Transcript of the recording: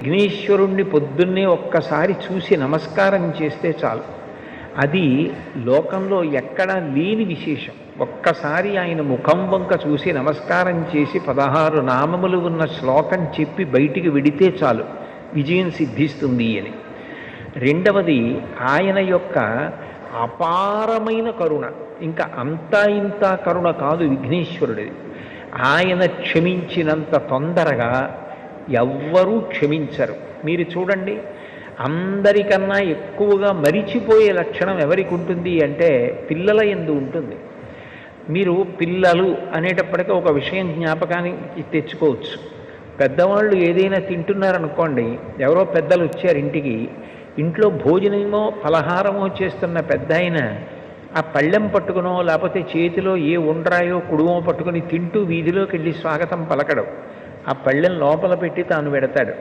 విఘ్నేశ్వరుణ్ణి పొద్దున్నే ఒక్కసారి చూసి నమస్కారం చేస్తే చాలు. అది లోకంలో ఎక్కడా లేని విశేషం. ఒక్కసారి ఆయన ముఖం వంక చూసి నమస్కారం చేసి 16 నామములు ఉన్న శ్లోకం చెప్పి బయటికి వెడితే చాలు విజయం సిద్ధిస్తుంది అని. రెండవది ఆయన యొక్క అపారమైన కరుణ. ఇంకా అంతా ఇంత కరుణ కాదు విఘ్నేశ్వరుడిది. ఆయన క్షమించినంత తొందరగా ఎవ్వరూ క్షమించరు. మీరు చూడండి, అందరికన్నా ఎక్కువగా మరిచిపోయే లక్షణం ఎవరికి ఉంటుంది అంటే పిల్లల యందు ఉంటుంది. మీరు పిల్లలు అనేటప్పటికీ ఒక విషయం జ్ఞాపకానికి తెచ్చుకోవచ్చు. పెద్దవాళ్ళు ఏదైనా తింటున్నారనుకోండి, ఎవరో పెద్దలు వచ్చారు ఇంటికి, ఇంట్లో భోజనమో ఫలహారమో చేస్తున్న పెద్ద ఆయన ఆ పళ్ళెం పట్టుకునో లేకపోతే చేతిలో ఏ ఉండ్రాయో కుడుమో పట్టుకుని తింటూ వీధిలోకి వెళ్ళి స్వాగతం పలకడం, ఆ పళ్ళెం లోపల పెట్టి తాను పెడతాడు.